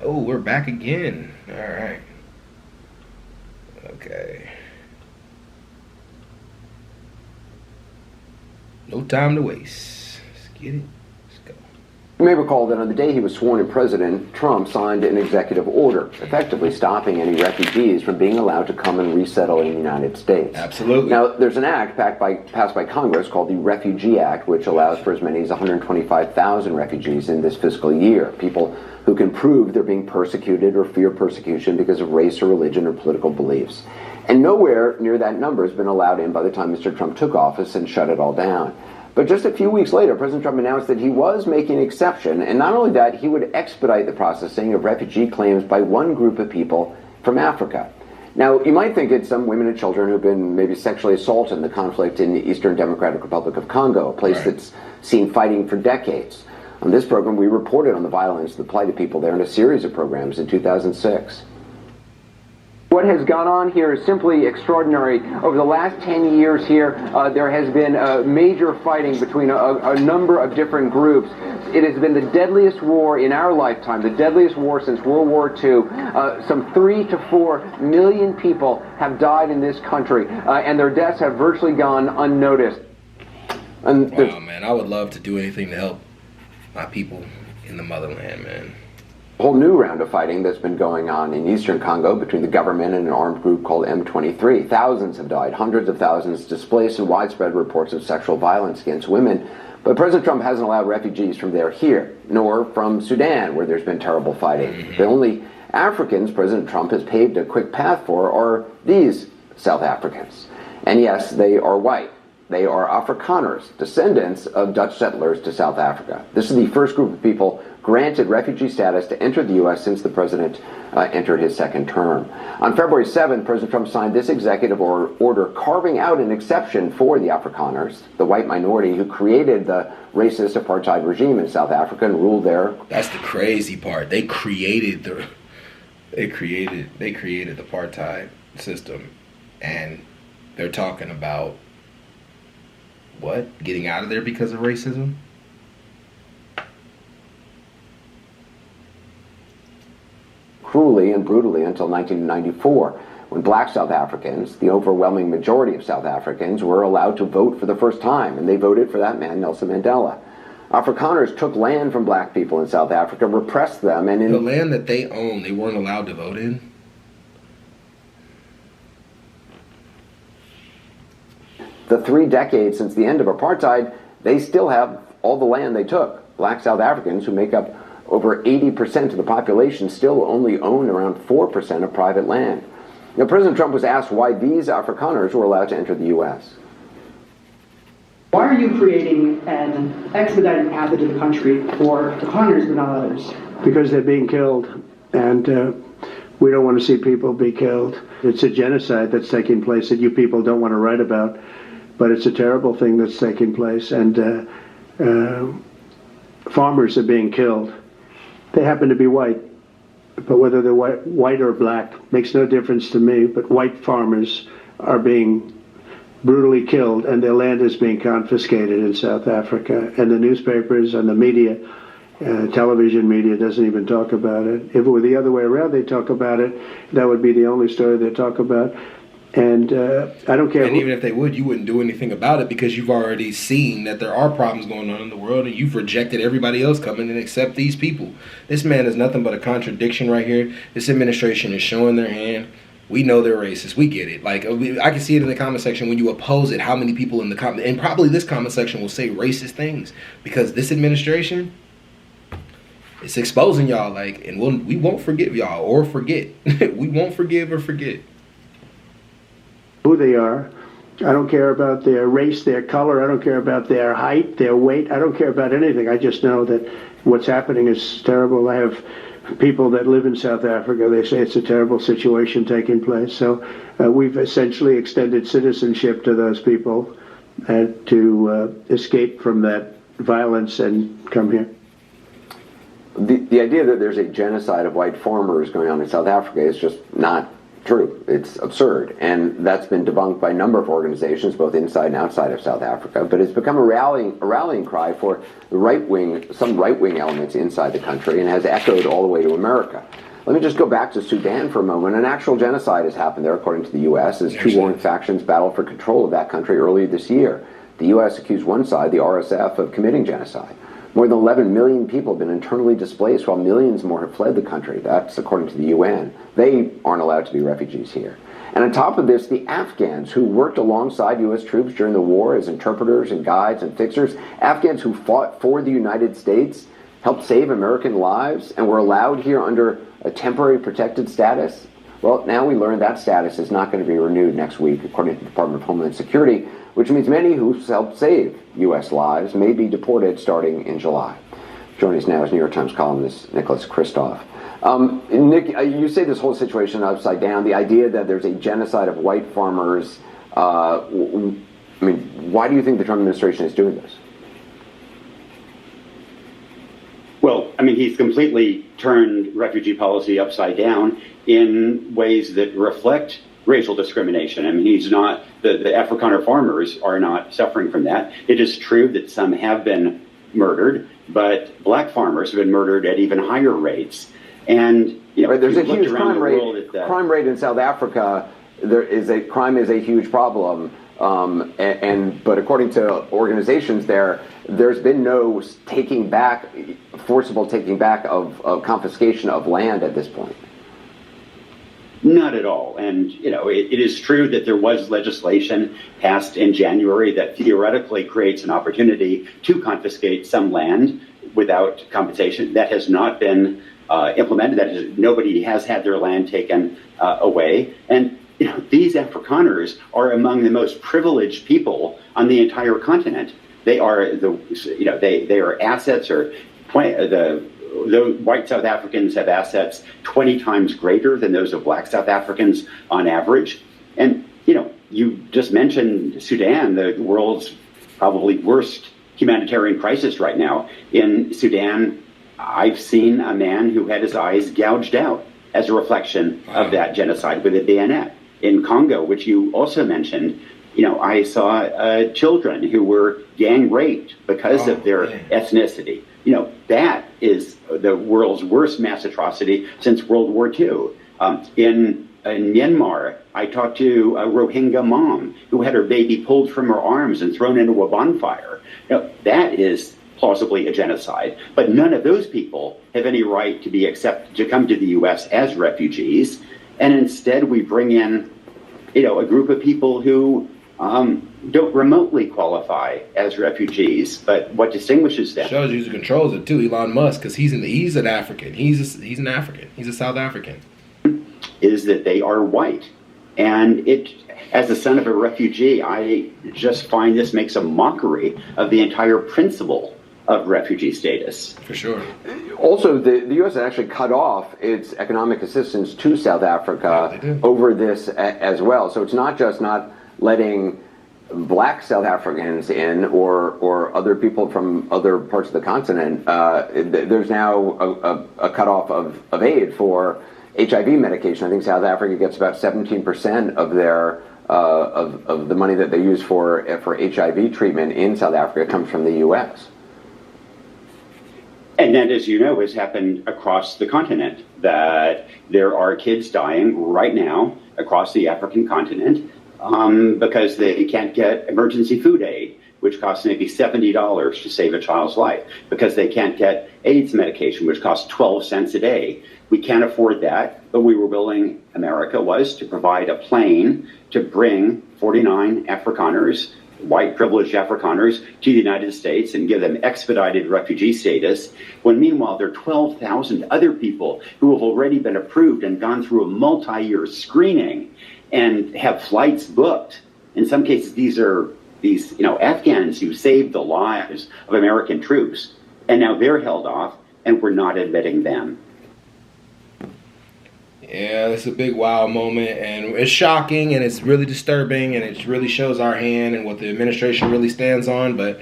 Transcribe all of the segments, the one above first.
Oh, we're back again. All right. Okay. No time to waste. Let's get it. Let's go. You may recall that on the day he was sworn in, President Trump signed an executive order, effectively stopping any refugees from being allowed to come and resettle in the United States. Absolutely. Now, there's an act passed by Congress called the Refugee Act, which allows for as many as 125,000 refugees in this fiscal year, people who can prove they're being persecuted or fear persecution because of race or religion or political beliefs. And nowhere near that number has been allowed in by the time Mr. Trump took office and shut it all down. But just a few weeks later, President Trump announced that he was making an exception, and not only that, he would expedite the processing of refugee claims by one group of people from Africa. Now, you might think it's some women and children who've been maybe sexually assaulted in the conflict in the Eastern Democratic Republic of Congo, a place that's seen fighting for decades. On this program, we reported on the violence, the plight of people there in a series of programs in 2006. What has gone on here is simply extraordinary. Over the last 10 years here, there has been major fighting between a number of different groups. It has been the deadliest war in our lifetime, the deadliest war since World War II. Some 3 to 4 million people have died in this country, and their deaths have virtually gone unnoticed. And wow, man, I would love to do anything to help my people in the motherland, man. A whole new round of fighting that's been going on in eastern Congo between the government and an armed group called M23. Thousands have died, hundreds of thousands displaced, and widespread reports of sexual violence against women. But President Trump hasn't allowed refugees from there here, nor from Sudan, where there's been terrible fighting. The only Africans President Trump has paved a quick path for are these South Africans. And yes, they are white. They are Afrikaners, descendants of Dutch settlers to South Africa. This is the first group of people granted refugee status to enter the U.S. since the president entered his second term. On February 7th, President Trump signed this executive order carving out an exception for the Afrikaners, the white minority who created the racist apartheid regime in South Africa and ruled there. That's the crazy part. They created the apartheid system, and they're talking about what? Getting out of there because of racism? Cruelly and brutally until 1994, when black South Africans, the overwhelming majority of South Africans, were allowed to vote for the first time, and they voted for that man, Nelson Mandela. Afrikaners took land from black people in South Africa, repressed them, and the land that they owned, they weren't allowed to vote in? The 3 decades since the end of apartheid, they still have all the land they took. Black South Africans, who make up over 80% of the population, still only own around 4% of private land. Now, President Trump was asked why these Afrikaners were allowed to enter the U.S. Why are you creating an expedited path into the country for Afrikaners but not others? Because they're being killed, and we don't want to see people be killed. It's a genocide that's taking place that you people don't want to write about, but it's a terrible thing that's taking place, and farmers are being killed. They happen to be white, but whether they're white or black makes no difference to me, but white farmers are being brutally killed, and their land is being confiscated in South Africa, and the newspapers and the media, television media doesn't even talk about it. If it were the other way around, they talk about it. That would be the only story they talk about. And I don't care. And even if they would, you wouldn't do anything about it because you've already seen that there are problems going on in the world, and you've rejected everybody else coming and accept these people. This man is nothing but a contradiction right here. This administration is showing their hand. We know they're racist. We get it. Like, I can see it in the comment section when you oppose it, how many people in the comment, and probably this comment section will say racist things, because this administration, it's exposing y'all, like, and we won't forgive y'all or forget. We won't forgive or forget. Who they are. I don't care about their race, their color. I don't care about their height, their weight. I don't care about anything. I just know that what's happening is terrible. I have people that live in South Africa. They say it's a terrible situation taking place. So we've essentially extended citizenship to those people to escape from that violence and come here. The idea that there's a genocide of white farmers going on in South Africa is just not true. It's absurd. And that's been debunked by a number of organizations, both inside and outside of South Africa. But it's become a rallying cry for some right-wing elements inside the country, and has echoed all the way to America. Let me just go back to Sudan for a moment. An actual genocide has happened there, according to the U.S., as two warring factions battled for control of that country earlier this year. The U.S. accused one side, the RSF, of committing genocide. More than 11 million people have been internally displaced, while millions more have fled the country. That's according to the UN. They aren't allowed to be refugees here. And on top of this, the Afghans who worked alongside U.S. troops during the war as interpreters and guides and fixers, Afghans who fought for the United States, helped save American lives, and were allowed here under a temporary protected status. Well, now we learn that status is not going to be renewed next week, according to the Department of Homeland Security, which means many who helped save U.S. lives may be deported starting in July. Joining us now is New York Times columnist Nicholas Kristof. Nick, you say this whole situation upside down. The idea that there's a genocide of white farmers. I mean, why do you think the Trump administration is doing this? Well, I mean, he's completely turned refugee policy upside down in ways that reflect racial discrimination. I mean, the Afrikaner farmers are not suffering from that. It is true that some have been murdered, but black farmers have been murdered at even higher rates. And there's a huge crime rate. Crime rate in South Africa. Crime is a huge problem. But according to organizations there's been no forcible taking back of confiscation of land at this point. Not at all. And, it is true that there was legislation passed in January that theoretically creates an opportunity to confiscate some land without compensation. That has not been implemented. Nobody has had their land taken away. And, these Afrikaners are among the most privileged people on the entire continent. They are they are assets, or the white South Africans have assets 20 times greater than those of black South Africans on average. And, you just mentioned Sudan, the world's probably worst humanitarian crisis right now. In Sudan, I've seen a man who had his eyes gouged out as a reflection of that genocide with a bayonet. In Congo, which you also mentioned, I saw children who were gang raped because of their ethnicity. That is the world's worst mass atrocity since World War II. In Myanmar, I talked to a Rohingya mom who had her baby pulled from her arms and thrown into a bonfire. That is plausibly a genocide. But none of those people have any right to be accepted to come to the U.S. as refugees. And instead, we bring in, a group of people who don't remotely qualify as refugees. But what distinguishes them shows you who controls it too. Elon Musk, because he's an African. He's an African. He's a South African. Is that they are white, and as the son of a refugee, I just find this makes a mockery of the entire principle of refugee status. For sure. Also, the U.S. actually cut off its economic assistance to South Africa over this as well. So it's not just not letting black South Africans in or other people from other parts of the continent. There's now a cutoff of aid for HIV medication. I think South Africa gets about 17% of their of the money that they use for HIV treatment in South Africa comes from the U.S. And that, as you know, has happened across the continent, that there are kids dying right now across the African continent because they can't get emergency food aid, which costs maybe $70 to save a child's life, because they can't get AIDS medication, which costs 12 cents a day. We can't afford that, but America was to provide a plane to bring 49 Afrikaners, white privileged Afrikaners, to the United States and give them expedited refugee status, when meanwhile there are 12,000 other people who have already been approved and gone through a multi-year screening and have flights booked. In some cases, these Afghans who saved the lives of American troops, and now they're held off, and we're not admitting them. Yeah, it's a big wow moment, and it's shocking, and it's really disturbing, and it really shows our hand and what the administration really stands on. But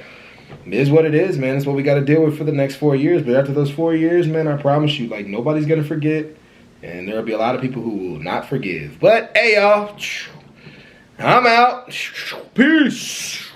it is what it is, man. It's what we got to deal with for the next 4 years. But after those 4 years, man, I promise you, nobody's gonna forget. And there'll be a lot of people who will not forgive. But hey, y'all, I'm out. Peace.